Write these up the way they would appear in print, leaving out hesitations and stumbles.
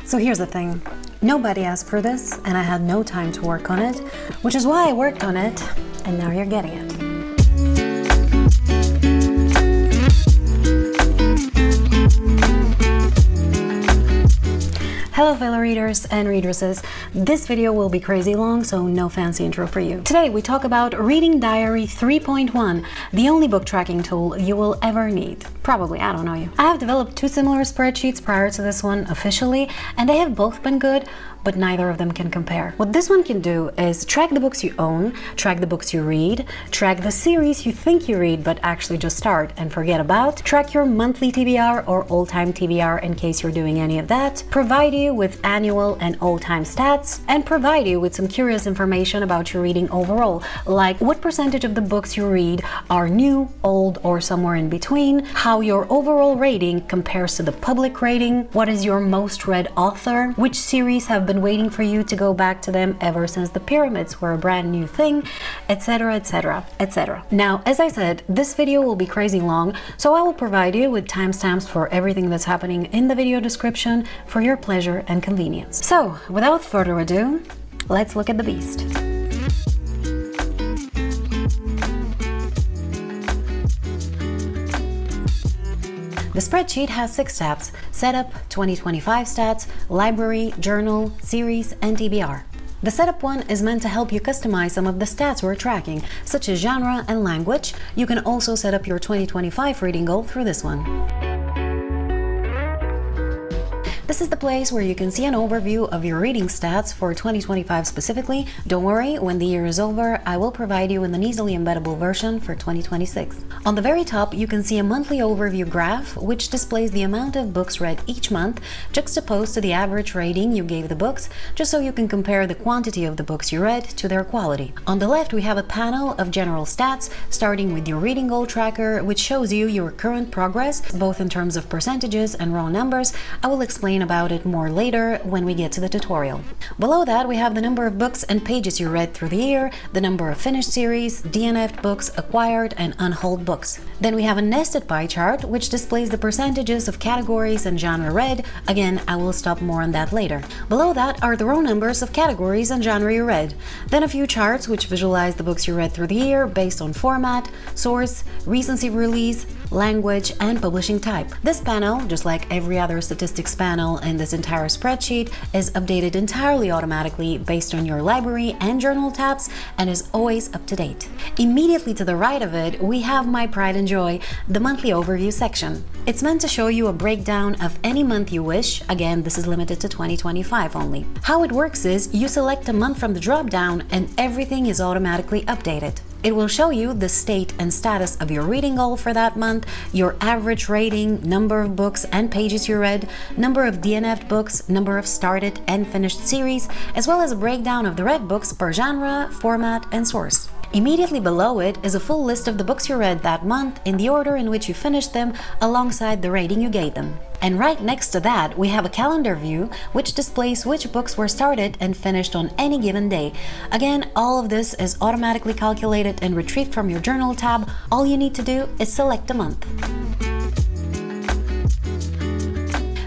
So here's the thing. Nobody asked for this, and I had no time to work on it, which is why I worked on it, and now you're getting it. Hello fellow readers and readeresses. This video will be crazy long, so no fancy intro for you. Today we talk about Reading Diary 3.1, the only book tracking tool you will ever need. Probably, I don't know you. I have developed two similar spreadsheets prior to this one officially, and they have both been good, but neither of them can compare. What this one can do is track the books you own, track the books you read, track the series you think you read but actually just start and forget about, track your monthly TBR or all-time TBR in case you're doing any of that, provide you with annual and all-time stats, and provide you with some curious information about your reading overall, like what percentage of the books you read are new, old, or somewhere in between, how your overall rating compares to the public rating, what is your most read author, which series have been waiting for you to go back to them ever since the pyramids were a brand new thing, etc, etc, etc. Now, as I said, this video will be crazy long, so I will provide you with timestamps for everything that's happening in the video description for your pleasure and convenience. So, without further ado, let's look at the beast. The spreadsheet has 6 tabs: Setup, 2025 Stats, Library, Journal, Series, and TBR. The Setup one is meant to help you customize some of the stats we're tracking, such as genre and language. You can also set up your 2025 reading goal through this one. This is the place where you can see an overview of your reading stats for 2025 specifically. Don't worry, when the year is over, I will provide you with an easily embeddable version for 2026. On the very top, you can see a monthly overview graph, which displays the amount of books read each month, juxtaposed to the average rating you gave the books, just so you can compare the quantity of the books you read to their quality. On the left, we have a panel of general stats, starting with your reading goal tracker, which shows you your current progress, both in terms of percentages and raw numbers. I will explain about it more later when we get to the tutorial. Below that, we have the number of books and pages you read through the year, the number of finished series, DNF'd books, acquired and unhauled books. Then we have a nested pie chart, which displays the percentages of categories and genre read. Again, I will stop more on that later. Below that are the row numbers of categories and genre you read. Then a few charts which visualize the books you read through the year based on format, source, recency of release, language, and publishing type. This panel, just like every other statistics panel in this entire spreadsheet, is updated entirely automatically based on your library and journal tabs and is always up to date. Immediately to the right of it, we have my pride and joy, the monthly overview section. It's meant to show you a breakdown of any month you wish. Again, this is limited to 2025 only. How it works is you select a month from the drop-down and everything is automatically updated. It will show you the state and status of your reading goal for that month, your average rating, number of books and pages you read, number of DNF'd books, number of started and finished series, as well as a breakdown of the read books per genre, format, and source. Immediately below it is a full list of the books you read that month in the order in which you finished them alongside the rating you gave them. And right next to that, we have a calendar view which displays which books were started and finished on any given day. Again, all of this is automatically calculated and retrieved from your journal tab. All you need to do is select a month.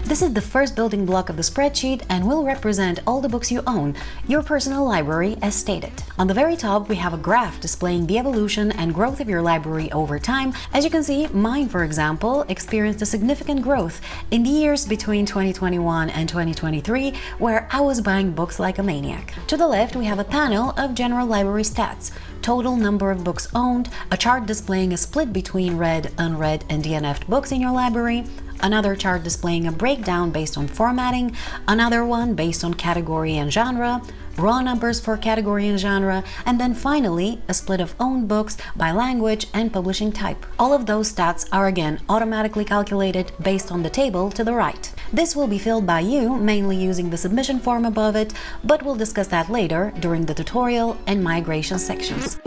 This is the first building block of the spreadsheet and will represent all the books you own, your personal library as stated. On the very top, we have a graph displaying the evolution and growth of your library over time. As you can see, mine, for example, experienced a significant growth in the years between 2021 and 2023, where I was buying books like a maniac. To the left, we have a panel of general library stats, total number of books owned, a chart displaying a split between read, unread, and DNF'd books in your library, another chart displaying a breakdown based on formatting, another one based on category and genre, raw numbers for category and genre, and then finally a split of owned books by language and publishing type. All of those stats are again automatically calculated based on the table to the right. This will be filled by you, mainly using the submission form above it, but we'll discuss that later during the tutorial and migration sections.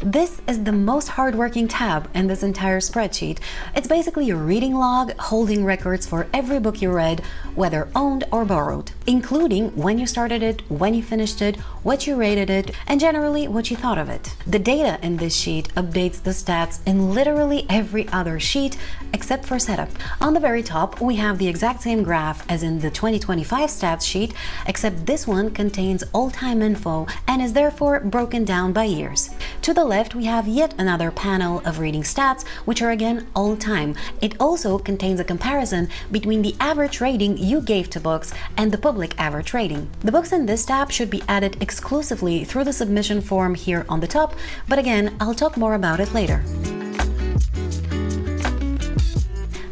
This is the most hardworking tab in this entire spreadsheet. It's basically your reading log, holding records for every book you read, whether owned or borrowed, including when you started it, when you finished it, what you rated it, and generally what you thought of it. The data in this sheet updates the stats in literally every other sheet except for setup. On the very top, we have the exact same graph as in the 2025 stats sheet, except this one contains all-time info and is therefore broken down by years. To the left, we have yet another panel of reading stats, which are again all-time. It also contains a comparison between the average rating you gave to books and the public average rating. The books in this tab should be added exclusively through the submission form here on the top, but again, I'll talk more about it later.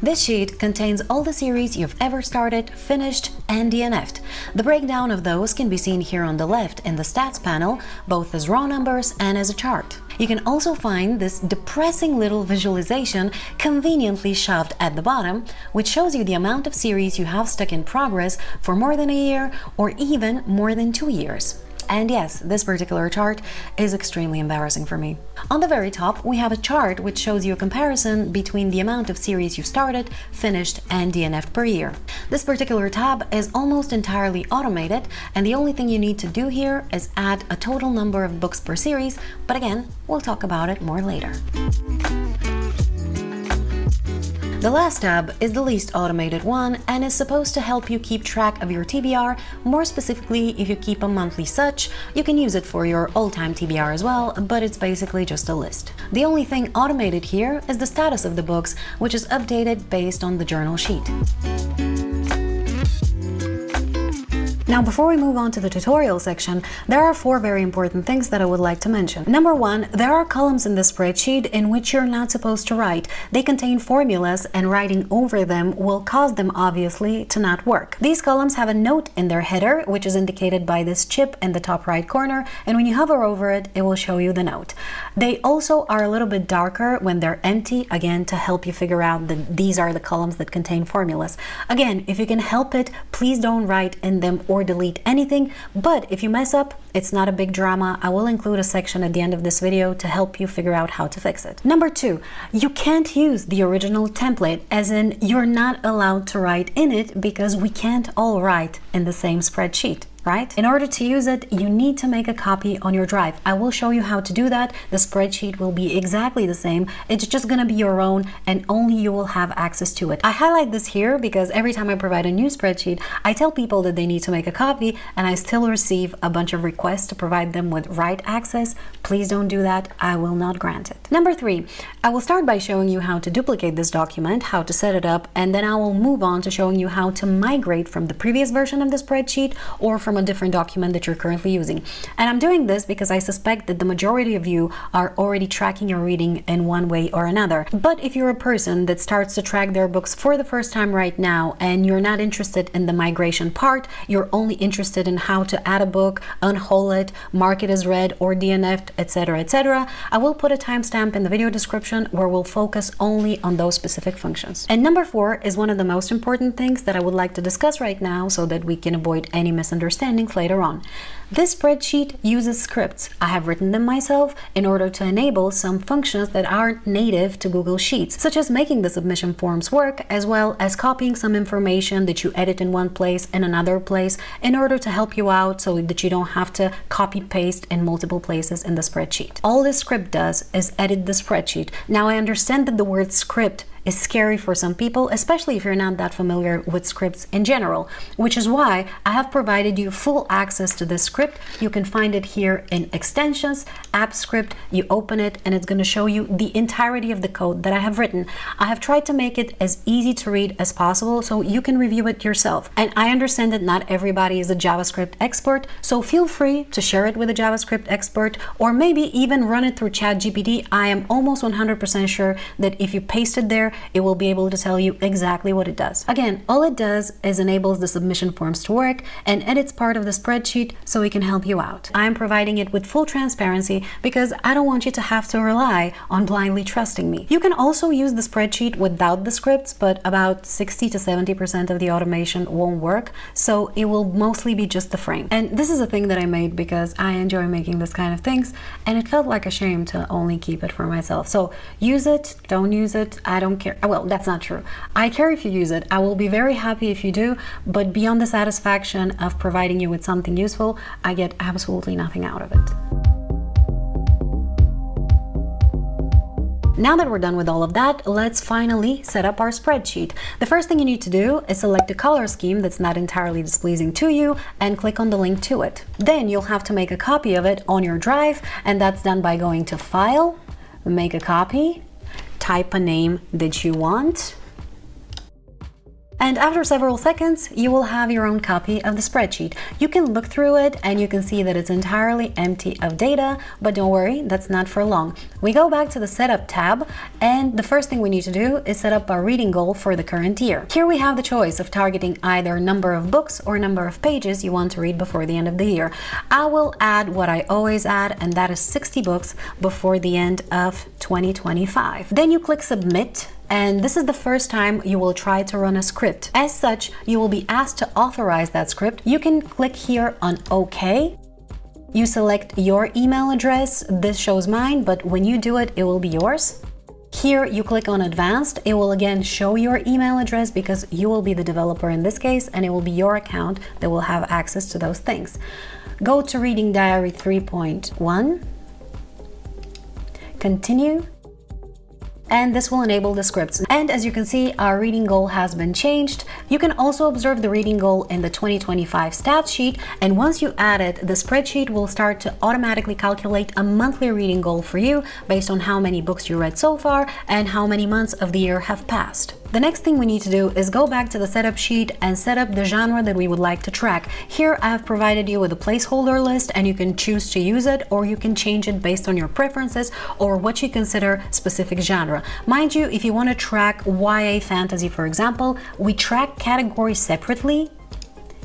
This sheet contains all the series you've ever started, finished, and DNF'd. The breakdown of those can be seen here on the left in the stats panel, both as raw numbers and as a chart. You can also find this depressing little visualization conveniently shoved at the bottom, which shows you the amount of series you have stuck in progress for more than a year or even more than 2 years. And yes, this particular chart is extremely embarrassing for me. On the very top, we have a chart which shows you a comparison between the amount of series you started, finished, and DNF'd per year. This particular tab is almost entirely automated, and the only thing you need to do here is add a total number of books per series, but again, we'll talk about it more later. The last tab is the least automated one and is supposed to help you keep track of your TBR. More specifically, if you keep a monthly such, you can use it for your all-time TBR as well, but it's basically just a list. The only thing automated here is the status of the books, which is updated based on the journal sheet. Now, before we move on to the tutorial section, there are 4 very important things that I would like to mention. Number 1, there are columns in the spreadsheet in which you're not supposed to write. They contain formulas, and writing over them will cause them, obviously, to not work. These columns have a note in their header, which is indicated by this chip in the top right corner, and when you hover over it, it will show you the note. They also are a little bit darker when they're empty, again, to help you figure out that these are the columns that contain formulas. Again, if you can help it, please don't write in them or delete anything, but if you mess up, it's not a big drama. I will include a section at the end of this video to help you figure out how to fix it. Number 2, you can't use the original template, as in you're not allowed to write in it because we can't all write in the same spreadsheet. Right? In order to use it, you need to make a copy on your drive. I will show you how to do that. The spreadsheet will be exactly the same. It's just gonna be your own and only you will have access to it. I highlight this here because every time I provide a new spreadsheet, I tell people that they need to make a copy, and I still receive a bunch of requests to provide them with write access. Please don't do that. I will not grant it. Number 3, I will start by showing you how to duplicate this document, how to set it up, and then I will move on to showing you how to migrate from the previous version of the spreadsheet or from a different document that you're currently using. And I'm doing this because I suspect that the majority of you are already tracking your reading in one way or another. But if you're a person that starts to track their books for the first time right now and you're not interested in the migration part, you're only interested in how to add a book, unhaul it, mark it as read or DNF'd, etc., etc., I will put a timestamp in the video description where we'll focus only on those specific functions. And number 4 is one of the most important things that I would like to discuss right now so that we can avoid any misunderstandings later on. This spreadsheet uses scripts. I have written them myself in order to enable some functions that aren't native to Google Sheets, such as making the submission forms work, as well as copying some information that you edit in one place in another place in order to help you out so that you don't have to copy paste in multiple places in the spreadsheet. All this script does is edit the spreadsheet. Now, I understand that the word script is scary for some people, especially if you're not that familiar with scripts in general, which is why I have provided you full access to this script. You can find it here in extensions, app script. You open it and it's going to show you the entirety of the code that I have written. I have tried to make it as easy to read as possible so you can review it yourself. And I understand that not everybody is a JavaScript expert, so feel free to share it with a JavaScript expert or maybe even run it through ChatGPT. I am almost 100% sure that if you paste it there, it will be able to tell you exactly what it does. Again, all it does is enables the submission forms to work and edits part of the spreadsheet so it can help you out. I'm providing it with full transparency because I don't want you to have to rely on blindly trusting me. You can also use the spreadsheet without the scripts, but about 60 to 70% of the automation won't work, so it will mostly be just the frame. And this is a thing that I made because I enjoy making this kind of things, and it felt like a shame to only keep it for myself. So use it, don't use it, I don't care. Well, that's not true. I care if you use it. I will be very happy if you do, but beyond the satisfaction of providing you with something useful, I get absolutely nothing out of it. Now that we're done with all of that, let's finally set up our spreadsheet. The first thing you need to do is select a color scheme that's not entirely displeasing to you and click on the link to it. Then you'll have to make a copy of it on your drive, and that's done by going to File, Make a Copy, type a name that you want, and after several seconds, you will have your own copy of the spreadsheet. You can look through it and you can see that it's entirely empty of data, but don't worry, that's not for long. We go back to the Setup tab, and the first thing we need to do is set up our reading goal for the current year. Here we have the choice of targeting either number of books or number of pages you want to read before the end of the year. I will add what I always add, and that is 60 books before the end of 2025. Then you click Submit, and this is the first time you will try to run a script. As such, you will be asked to authorize that script. You can click here on OK. You select your email address. This shows mine, but when you do it, it will be yours. Here you click on Advanced. It will again show your email address because you will be the developer in this case, and it will be your account that will have access to those things. Go to Reading Diary 3.1. Continue. And this will enable the scripts. And as you can see, our reading goal has been changed. You can also observe the reading goal in the 2025 stats sheet, and once you add it, the spreadsheet will start to automatically calculate a monthly reading goal for you based on how many books you read so far and how many months of the year have passed. The next thing we need to do is go back to the setup sheet and set up the genre that we would like to track. Here I have provided you with a placeholder list, and you can choose to use it or you can change it based on your preferences or what you consider specific genre. Mind you, if you want to track YA fantasy, for example, we track categories separately.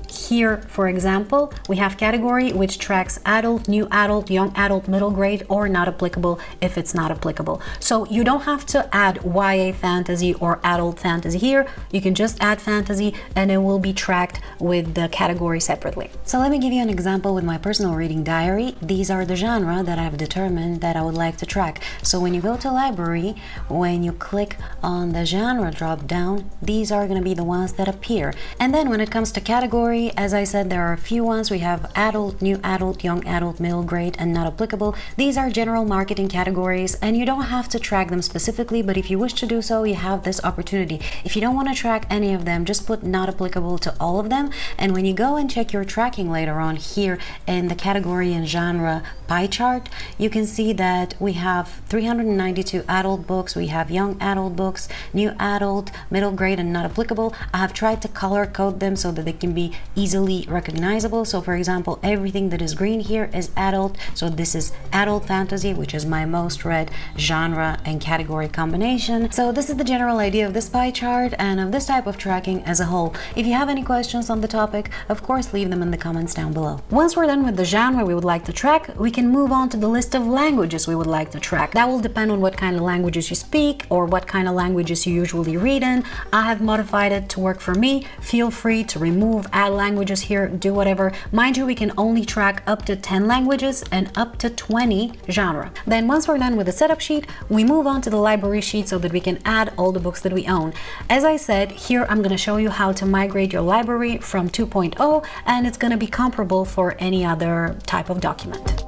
Here, for example, we have category which tracks adult, new adult, young adult, middle grade, or not applicable if it's not applicable. So you don't have to add YA fantasy or adult fantasy here. You can just add fantasy and it will be tracked with the category separately. So let me give you an example with my personal reading diary. These are the genre that I've determined that I would like to track. So when you go to library, when you click on the genre drop down, these are going to be the ones that appear. And then when it comes to category, as I said, there are a few ones. We have adult, new adult, young adult, middle grade, and not applicable. These are general marketing categories, and you don't have to track them specifically, but if you wish to do so, you have this opportunity. If you don't want to track any of them, just put not applicable to all of them, and when you go and check your tracking later on here in the category and genre pie chart, you can see that we have 392 adult books, we have young adult books, new adult, middle grade, and not applicable. I have tried to color code them so that they can be easily recognizable. So for example, everything that is green here is adult. So this is adult fantasy, which is my most read genre and category combination. So this is the general idea of this pie chart and of this type of tracking as a whole. If you have any questions on the topic, of course, leave them in the comments down below. Once we're done with the genre we would like to track, we can move on to the list of languages we would like to track. That will depend on what kind of languages you speak or what kind of languages you usually read in. I have modified it to work for me. Feel free to remove, add languages here, do whatever. Mind you, we can only track up to 10 languages and up to 20 genre. Then once we're done with the setup sheet, we move on to the library sheet so that we can add all the books that we own. As I said, here I'm going to show you how to migrate your library from 2.0, and it's going to be comparable for any other type of document.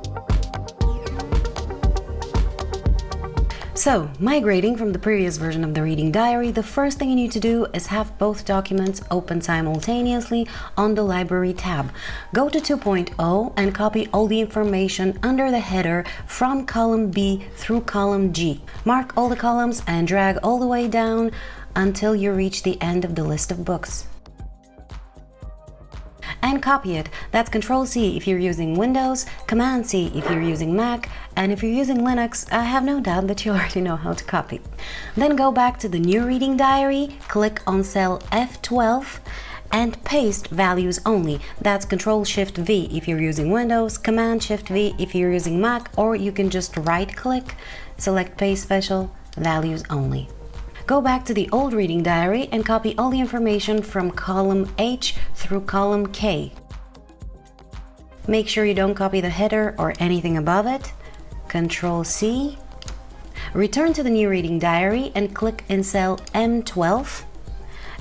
So, migrating from the previous version of the reading diary, the first thing you need to do is have both documents open simultaneously on the library tab. Go to 2.0 and copy all the information under the header from column B through column G. Mark all the columns and drag all the way down until you reach the end of the list of books. And copy it. That's Control-C if you're using Windows, Command-C if you're using Mac, and if you're using Linux, I have no doubt that you already know how to copy. Then go back to the new reading diary, click on cell F12, and paste values only. That's Control-Shift-V if you're using Windows, Command-Shift-V if you're using Mac, or you can just right-click, select Paste Special, Values Only. Go back to the old reading diary and copy all the information from column H through column K. Make sure you don't copy the header or anything above it. Control-C. Return to the new reading diary and click in cell M12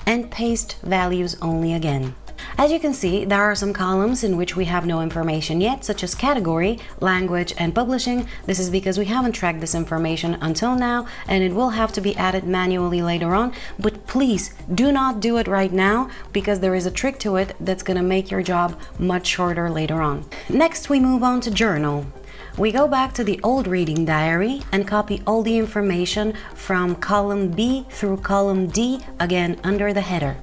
and paste values only again. As you can see, there are some columns in which we have no information yet, such as category, language, and publishing. This is because we haven't tracked this information until now, and it will have to be added manually later on. But please do not do it right now, because there is a trick to it that's going to make your job much shorter later on. Next, we move on to journal. We go back to the old reading diary and copy all the information from column B through column D, again under the header.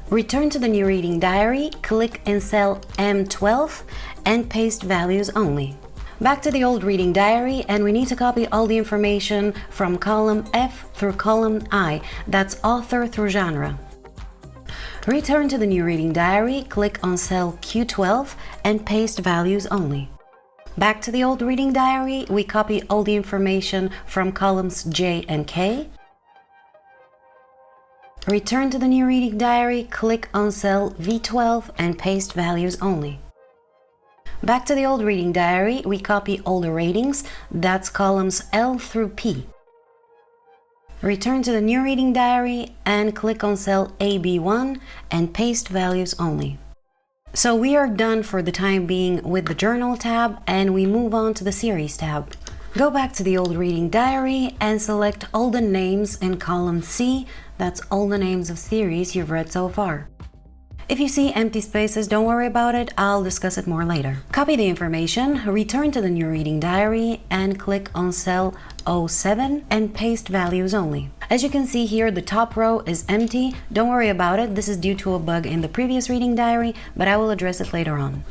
Return to the new reading diary, click in cell M12 and paste values only. Back to the old reading diary, and we need to copy all the information from column F through column I, that's author through genre. Return to the new reading diary, click on cell Q12 and paste values only. Back to the old reading diary, we copy all the information from columns J and K. Return to the new reading diary, click on cell V12 and paste values only. Back to the old reading diary, we copy all the ratings, that's columns L through P. Return to the new reading diary and click on cell AB1 and paste values only. So we are done for the time being with the journal tab, and we move on to the series tab. Go back to the old reading diary and select all the names in column C, that's all the names of series you've read so far. If you see empty spaces, don't worry about it, I'll discuss it more later. Copy the information, return to the new reading diary and click on cell O7 and paste values only. As you can see here, the top row is empty. Don't worry about it, this is due to a bug in the previous reading diary, but I will address it later on.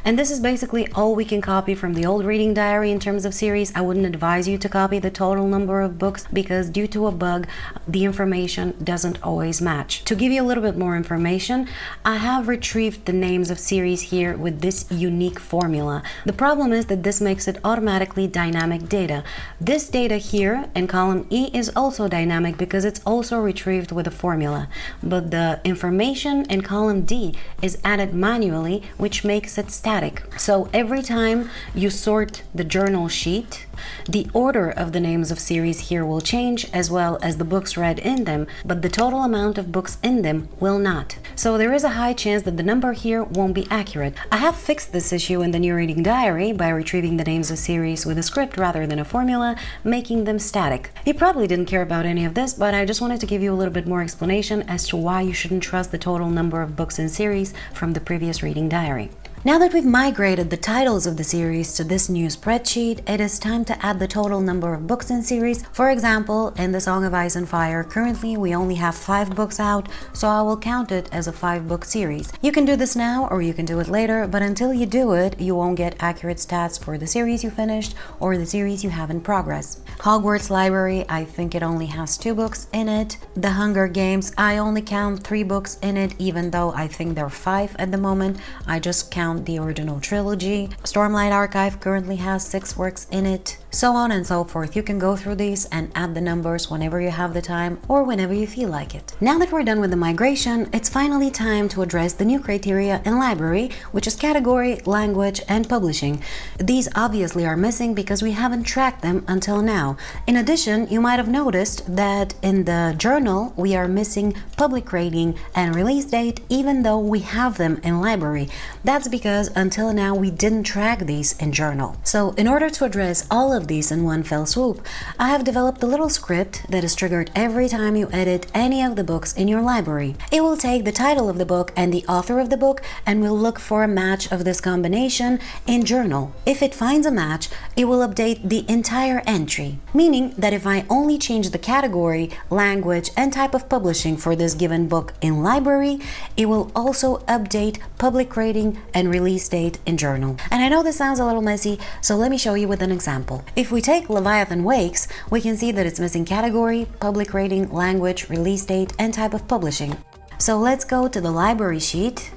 And this is basically all we can copy from the old reading diary in terms of series. I wouldn't advise you to copy the total number of books because due to a bug, the information doesn't always match. To give you a little bit more information, I have retrieved the names of series here with this unique formula. The problem is that this makes it automatically dynamic data. This data here in column E is also dynamic because it's also retrieved with a formula. But the information in column D is added manually, which makes it static. So every time you sort the journal sheet, the order of the names of series here will change, as well as the books read in them, but the total amount of books in them will not. So there is a high chance that the number here won't be accurate. I have fixed this issue in the new reading diary by retrieving the names of series with a script rather than a formula, making them static. You probably didn't care about any of this, but I just wanted to give you a little bit more explanation as to why you shouldn't trust the total number of books in series from the previous reading diary. Now that we've migrated the titles of the series to this new spreadsheet, it is time to add the total number of books in series. For example, in The Song of Ice and Fire, currently we only have 5 books out, so I will count it as a 5-book series. You can do this now or you can do it later, but until you do it, you won't get accurate stats for the series you finished or the series you have in progress. Hogwarts Library, I think it only has 2 books in it. The Hunger Games, I only count 3 books in it, even though I think there are 5 at the moment. I just count the original trilogy. Stormlight Archive currently has 6 works in it. So on and so forth. You can go through these and add the numbers whenever you have the time or whenever you feel like it. Now that we're done with the migration, it's finally time to address the new criteria in library, which is category, language, and publishing. These obviously are missing because we haven't tracked them until now. In addition, you might have noticed that in the journal we are missing public rating and release date, even though we have them in library. That's because until now we didn't track these in journal. So in order to address all of these in one fell swoop, I have developed a little script that is triggered every time you edit any of the books in your library. It will take the title of the book and the author of the book and will look for a match of this combination in journal. If it finds a match, it will update the entire entry, meaning that if I only change the category, language, and type of publishing for this given book in library, it will also update public rating and release date in journal. And I know this sounds a little messy, so let me show you with an example. If we take Leviathan Wakes, we can see that it's missing category, public rating, language, release date, and type of publishing. So let's go to the library sheet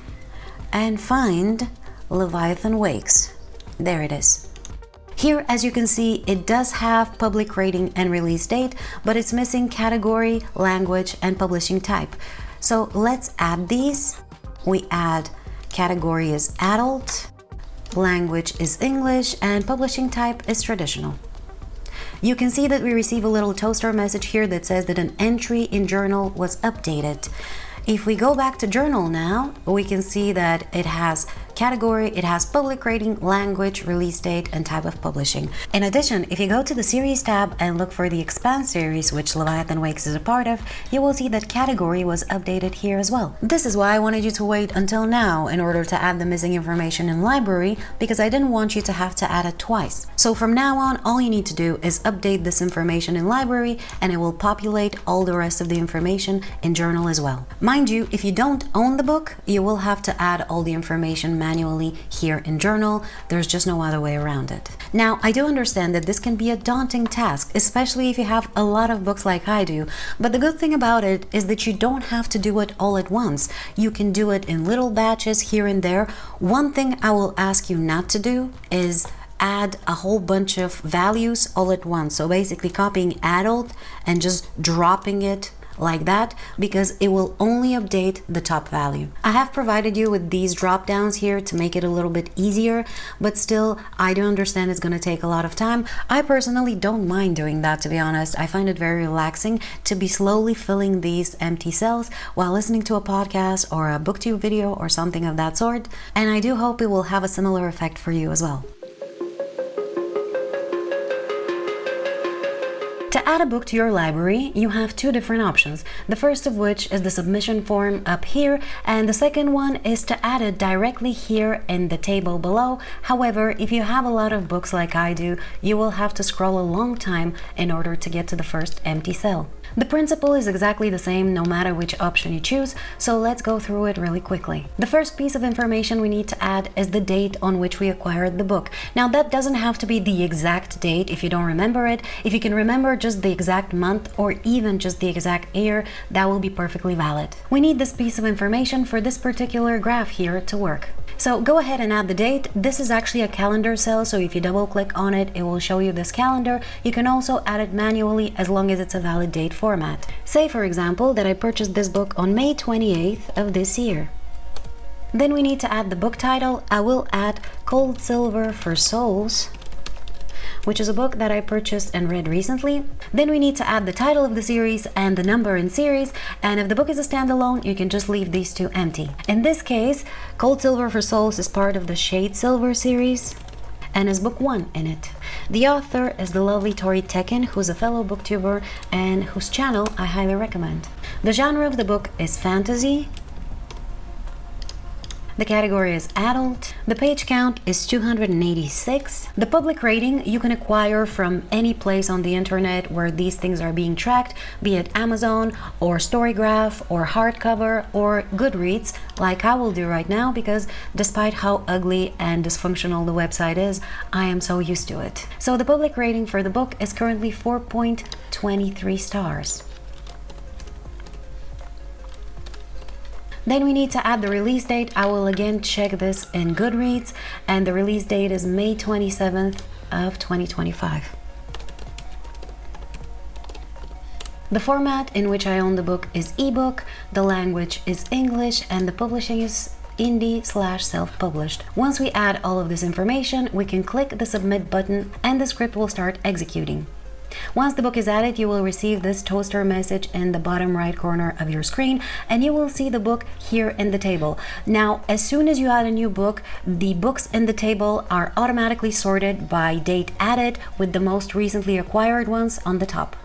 and find Leviathan Wakes. There it is. Here, as you can see, it does have public rating and release date, but it's missing category, language, and publishing type. So let's add these. We add category is adult, language is English, and publishing type is traditional. You can see that we receive a little toaster message here that says that an entry in journal was updated. If we go back to journal now, we can see that it has category, it has public rating, language, release date, and type of publishing. In addition, if you go to the series tab and look for the Expanse series, which Leviathan Wakes is a part of, you will see that category was updated here as well. This is why I wanted you to wait until now in order to add the missing information in library, because I didn't want you to have to add it twice. So from now on, all you need to do is update this information in library, and it will populate all the rest of the information in journal as well. Mind you, if you don't own the book, you will have to add all the information manually here in journal. There's just no other way around it. Now, I do understand that this can be a daunting task, especially if you have a lot of books like I do, but the good thing about it is that you don't have to do it all at once. You can do it in little batches here and there. One thing I will ask you not to do is add a whole bunch of values all at once. So basically copying adult and just dropping it like that, because it will only update the top value. I have provided you with these drop downs here to make it a little bit easier, but still, I do understand it's going to take a lot of time. I personally don't mind doing that, to be honest. I find it very relaxing to be slowly filling these empty cells while listening to a podcast or a booktube video or something of that sort, and I do hope it will have a similar effect for you as well. To add a book to your library, you have two different options. The first of which is the submission form up here, and the second one is to add it directly here in the table below. However, if you have a lot of books like I do, you will have to scroll a long time in order to get to the first empty cell. The principle is exactly the same no matter which option you choose, so let's go through it really quickly. The first piece of information we need to add is the date on which we acquired the book. Now, that doesn't have to be the exact date if you don't remember it. If you can remember just the exact month or even just the exact year, that will be perfectly valid. We need this piece of information for this particular graph here to work. So go ahead and add the date. This is actually a calendar cell, so if you double click on it, it will show you this calendar. You can also add it manually as long as it's a valid date format. Say, for example, that I purchased this book on May 28th of this year. Then we need to add the book title. I will add Cold Silver for Souls, which is a book that I purchased and read recently. Then we need to add the title of the series and the number in series, and if the book is a standalone, you can just leave these two empty. In this case, Cold Silver for Souls is part of the Shade Silver series and is book 1 in it. The author is the lovely Tori Tekken, who's a fellow booktuber and whose channel I highly recommend. The genre of the book is fantasy. The category is adult. The page count is 286. The public rating you can acquire from any place on the internet where these things are being tracked, be it Amazon or Storygraph or hardcover or Goodreads, like I will do right now, because despite how ugly and dysfunctional the website is, I am so used to it. So the public rating for the book is currently 4.23 stars. Then we need to add the release date. I will again check this in Goodreads, and the release date is May 27th of 2025. The format in which I own the book is ebook, the language is English, and the publishing is indie/self-published. Once we add all of this information, we can click the submit button and the script will start executing. Once the book is added, you will receive this toaster message in the bottom right corner of your screen, and you will see the book here in the table. Now, as soon as you add a new book, the books in the table are automatically sorted by date added, with the most recently acquired ones on the top,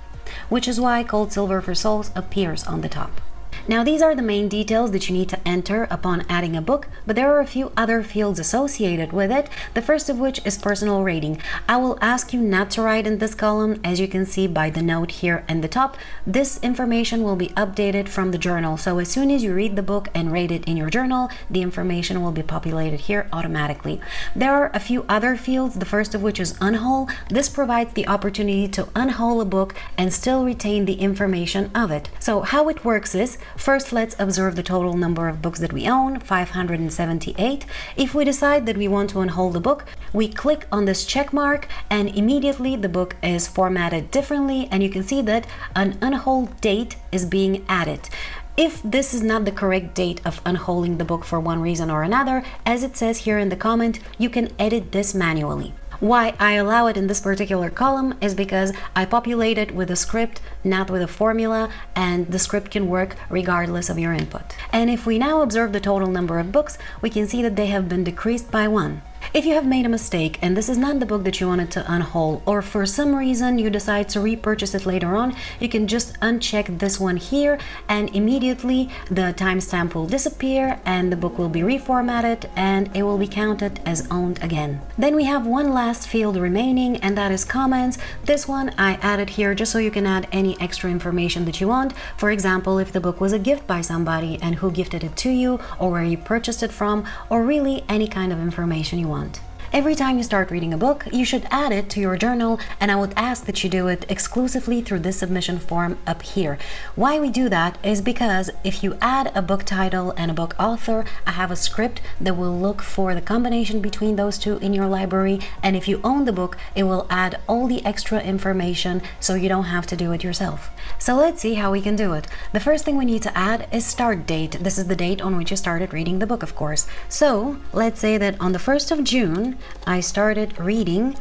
which is why Cold Silver for Souls appears on the top. Now, these are the main details that you need to enter upon adding a book, but there are a few other fields associated with it, the first of which is personal rating. I will ask you not to write in this column, as you can see by the note here in the top. This information will be updated from the journal, so as soon as you read the book and rate it in your journal, the information will be populated here automatically. There are a few other fields, the first of which is unhaul. This provides the opportunity to unhaul a book and still retain the information of it. So how it works is, first, let's observe the total number of books that we own, 578. If we decide that we want to unhaul the book, we click on this check mark and immediately the book is formatted differently, and you can see that an unhaul date is being added. If this is not the correct date of unholding the book for one reason or another, as it says here in the comment, you can edit this manually. Why I allow it in this particular column is because I populate it with a script, not with a formula, and the script can work regardless of your input. And if we now observe the total number of books, we can see that they have been decreased by 1. If you have made a mistake and this is not the book that you wanted to unhold, or for some reason you decide to repurchase it later on, you can just uncheck this one here and immediately the timestamp will disappear and the book will be reformatted and it will be counted as owned again. Then we have one last field remaining, and that is comments. This one I added here just so you can add any extra information that you want. For example, if the book was a gift by somebody and who gifted it to you, or where you purchased it from, or really any kind of information you want. Every time you start reading a book, you should add it to your journal, and I would ask that you do it exclusively through this submission form up here. Why we do that is because if you add a book title and a book author, I have a script that will look for the combination between those two in your library, and if you own the book, it will add all the extra information so you don't have to do it yourself. So let's see how we can do it. The first thing we need to add is start date. This is the date on which you started reading the book, of course. So let's say that on the 1st of June, I started reading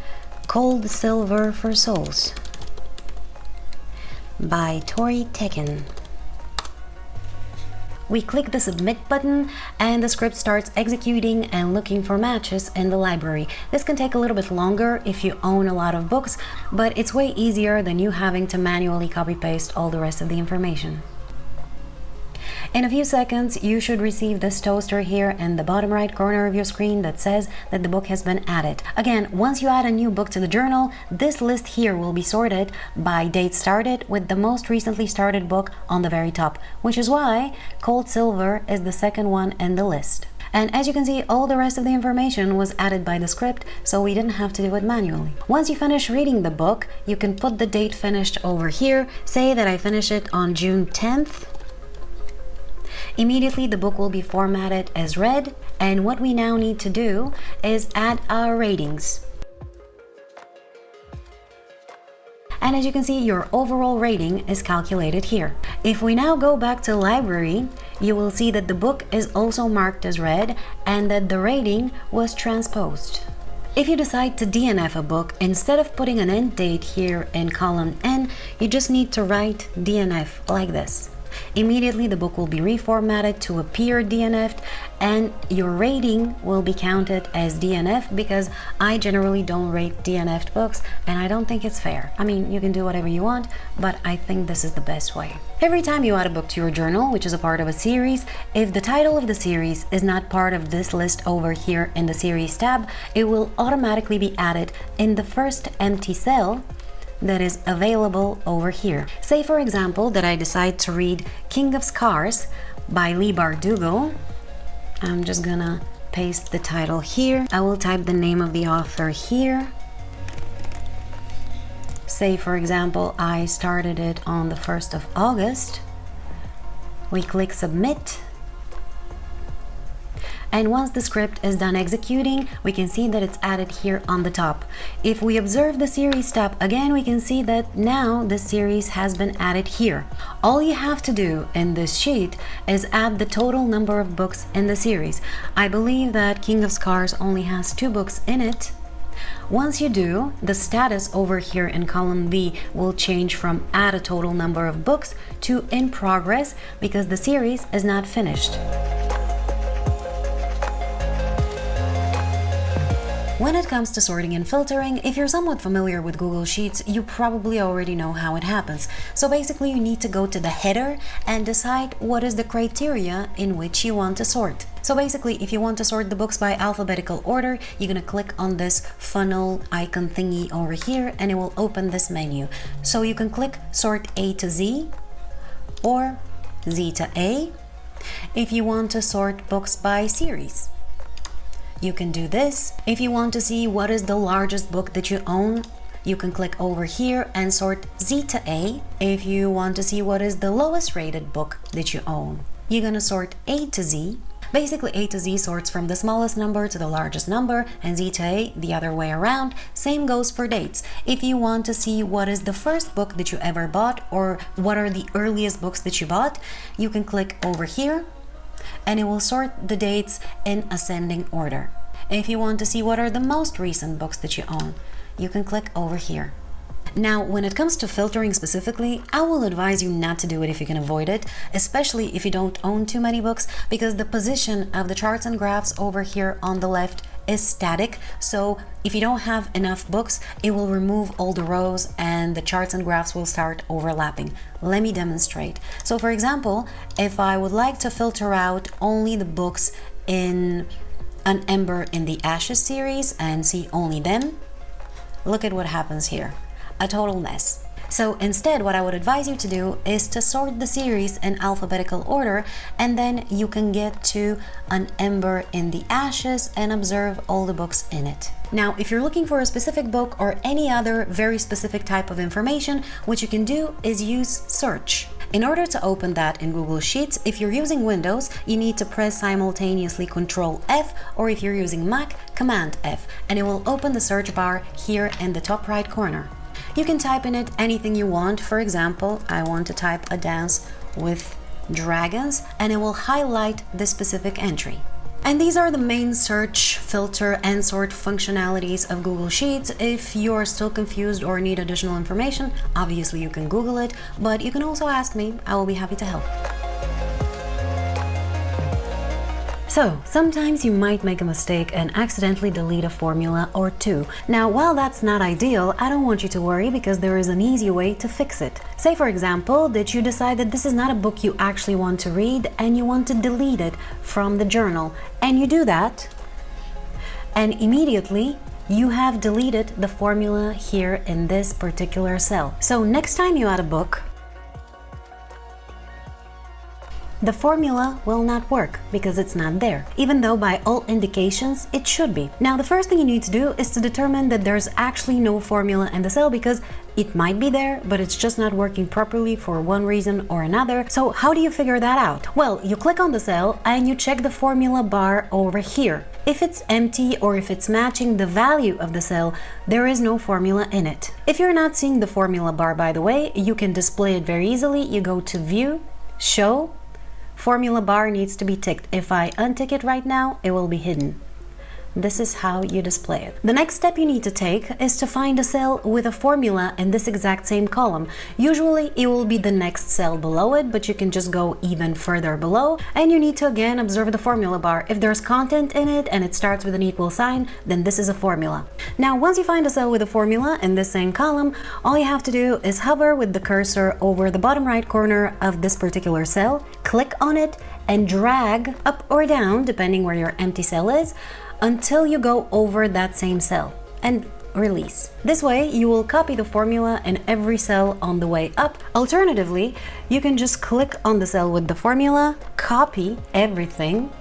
Cold Silver for Souls by Tori Tekken. We click the submit button and the script starts executing and looking for matches in the library. This can take a little bit longer if you own a lot of books, but it's way easier than you having to manually copy paste all the rest of the information. In a few seconds, you should receive this toaster here in the bottom right corner of your screen that says that the book has been added. Again, once you add a new book to the journal, this list here will be sorted by date started with the most recently started book on the very top, which is why Cold Silver is the second one in the list. And as you can see, all the rest of the information was added by the script, so we didn't have to do it manually. Once you finish reading the book, you can put the date finished over here. Say that I finish it on June 10th. Immediately the book will be formatted as read, and what we now need to do is add our ratings. And as you can see, your overall rating is calculated here. If we now go back to library, you will see that the book is also marked as read and that the rating was transposed. If you decide to DNF a book, instead of putting an end date here in column N, you just need to write DNF like this. Immediately the book will be reformatted to appear DNF'd and your rating will be counted as DNF, because I generally don't rate DNF'd books and I don't think it's fair. I mean, you can do whatever you want, but I think this is the best way. Every time you add a book to your journal, which is a part of a series, if the title of the series is not part of this list over here in the series tab, it will automatically be added in the first empty cell that is available over here. Say for example that I decide to read King of Scars by Leigh Bardugo. I'm just gonna paste the title here. I will type the name of the author here. Say for example I started it on the 1st of August. We click submit. And once the script is done executing, we can see that it's added here on the top. If we observe the series tab again, we can see that now the series has been added here. All you have to do in this sheet is add the total number of books in the series. I believe that King of Scars only has 2 books in it. Once you do, the status over here in column B will change from add a total number of books to in progress, because the series is not finished. When it comes to sorting and filtering, if you're somewhat familiar with Google Sheets, you probably already know how it happens. So basically you need to go to the header and decide what is the criteria in which you want to sort. So basically, if you want to sort the books by alphabetical order, you're gonna click on this funnel icon thingy over here and it will open this menu. So you can click sort A to Z or Z to A. If you want to sort books by series, you can do this. If you want to see what is the largest book that you own, you can click over here and sort Z to A. If you want to see what is the lowest rated book that you own, you're gonna sort A to Z. Basically, A to Z sorts from the smallest number to the largest number, and Z to A the other way around. Same goes for dates. If you want to see what is the first book that you ever bought or what are the earliest books that you bought, you can click over here and it will sort the dates in ascending order. If you want to see what are the most recent books that you own, you can click over here. Now, when it comes to filtering specifically, I will advise you not to do it if you can avoid it, especially if you don't own too many books, because the position of the charts and graphs over here on the left is static. So if you don't have enough books, it will remove all the rows and the charts and graphs will start overlapping. Let me demonstrate. So for example, if I would like to filter out only the books in An Ember in the Ashes series and see only them, look at what happens here. A total mess. So instead, what I would advise you to do is to sort the series in alphabetical order, and then you can get to An Ember in the Ashes and observe all the books in it. Now, if you're looking for a specific book or any other very specific type of information, what you can do is use search. In order to open that in Google Sheets, if you're using Windows, you need to press simultaneously Ctrl F, or if you're using Mac, Command F, and it will open the search bar here in the top right corner. You can type in it anything you want. For example, I want to type a dance with dragons, and it will highlight this specific entry. And these are the main search, filter, and sort functionalities of Google Sheets. If you're still confused or need additional information, obviously you can Google it, but you can also ask me. I will be happy to help. So, sometimes you might make a mistake and accidentally delete a formula or two. Now, while that's not ideal, I don't want you to worry because there is an easy way to fix it. Say, for example, that you decide that this is not a book you actually want to read and you want to delete it from the journal. And you do that, and immediately you have deleted the formula here in this particular cell. So, next time you add a book, the formula will not work because it's not there, even though by all indications it should be. Now, the first thing you need to do is to determine that there's actually no formula in the cell, because it might be there, but it's just not working properly for one reason or another. So how do you figure that out? Well, you click on the cell and you check the formula bar over here. If it's empty or if it's matching the value of the cell, there is no formula in it. If you're not seeing the formula bar, by the way, you can display it very easily. You go to View, Show, Formula bar needs to be ticked. If I untick it right now, it will be hidden. This is how you display it. The next step you need to take is to find a cell with a formula in this exact same column. Usually it will be the next cell below it, but you can just go even further below, and you need to again observe the formula bar. If there's content in it and it starts with an equal sign, then this is a formula. Now, once you find a cell with a formula in this same column, all you have to do is hover with the cursor over the bottom right corner of this particular cell, click on it, and drag up or down, depending where your empty cell is, until you go over that same cell and release. This way you will copy the formula in every cell on the way up. Alternatively, you can just click on the cell with the formula, copy everything,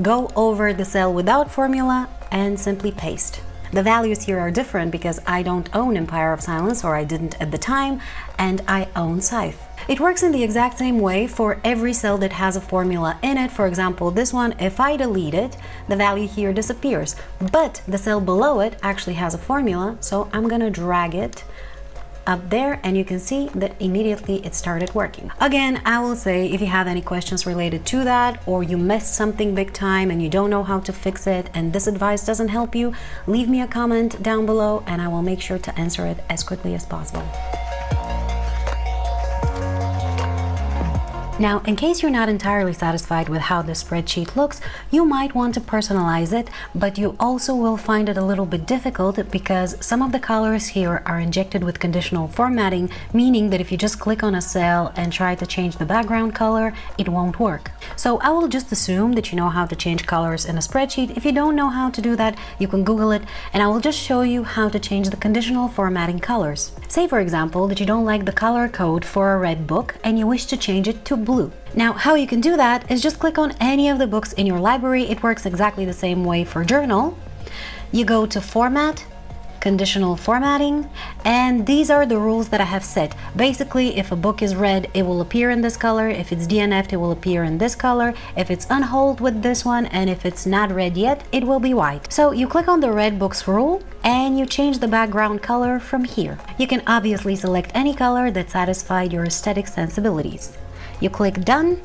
go over the cell without formula, and simply paste. The values here are different because I don't own Empire of Silence, or I didn't at the time, and I own Scythe. It works in the exact same way for every cell that has a formula in it. For example, this one, if I delete it, the value here disappears, but the cell below it actually has a formula, so I'm gonna drag it up there and you can see that immediately it started working. Again, I will say, if you have any questions related to that, or you missed something big time and you don't know how to fix it and this advice doesn't help you, leave me a comment down below and I will make sure to answer it as quickly as possible. Now, in case you're not entirely satisfied with how this spreadsheet looks, you might want to personalize it, but you also will find it a little bit difficult because some of the colors here are injected with conditional formatting, meaning that if you just click on a cell and try to change the background color, it won't work. So I will just assume that you know how to change colors in a spreadsheet. If you don't know how to do that, you can Google it, and I will just show you how to change the conditional formatting colors. Say, for example, that you don't like the color code for a red book and you wish to change it to blue. Now, how you can do that is just click on any of the books in your library. It works exactly the same way for journal. You go to Format, conditional formatting, and these are the rules that I have set. Basically, if a book is red, it will appear in this color. If it's DNF'd, it will appear in this color. If it's unhold with this one, and if it's not red yet, it will be white. So you click on the red books rule and you change the background color from here. You can obviously select any color that satisfies your aesthetic sensibilities. You click done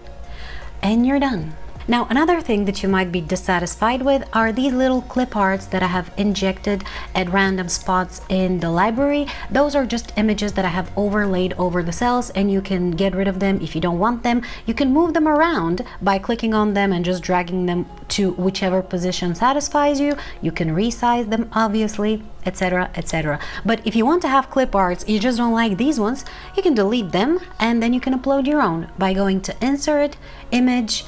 and you're done. Now, another thing that you might be dissatisfied with are these little clip arts that I have injected at random spots in the library. Those are just images that I have overlaid over the cells, and you can get rid of them if you don't want them. You can move them around by clicking on them and just dragging them to whichever position satisfies you. You can resize them, obviously, etc, etc. But if you want to have clip arts, you just don't like these ones, you can delete them and then you can upload your own by going to insert image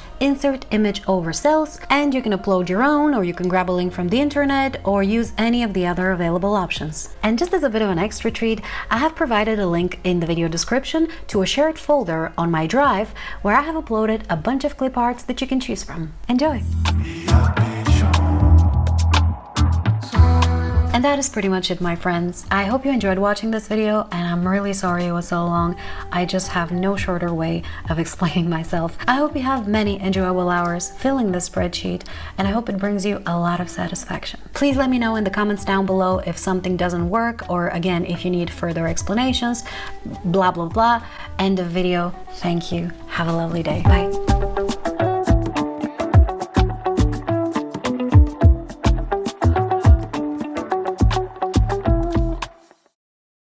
over cells, and you can upload your own, or you can grab a link from the internet or use any of the other available options. And just as a bit of an extra treat, I have provided a link in the video description to a shared folder on my drive where I have uploaded a bunch of clip arts that you can choose from. Enjoy! And that is pretty much it, my friends. I hope you enjoyed watching this video, and I'm really sorry it was so long. I just have no shorter way of explaining myself. I hope you have many enjoyable hours filling this spreadsheet, and I hope it brings you a lot of satisfaction. Please let me know in the comments down below if something doesn't work, or again, if you need further explanations, blah, blah, blah. End of video. Thank you. Have a lovely day. Bye.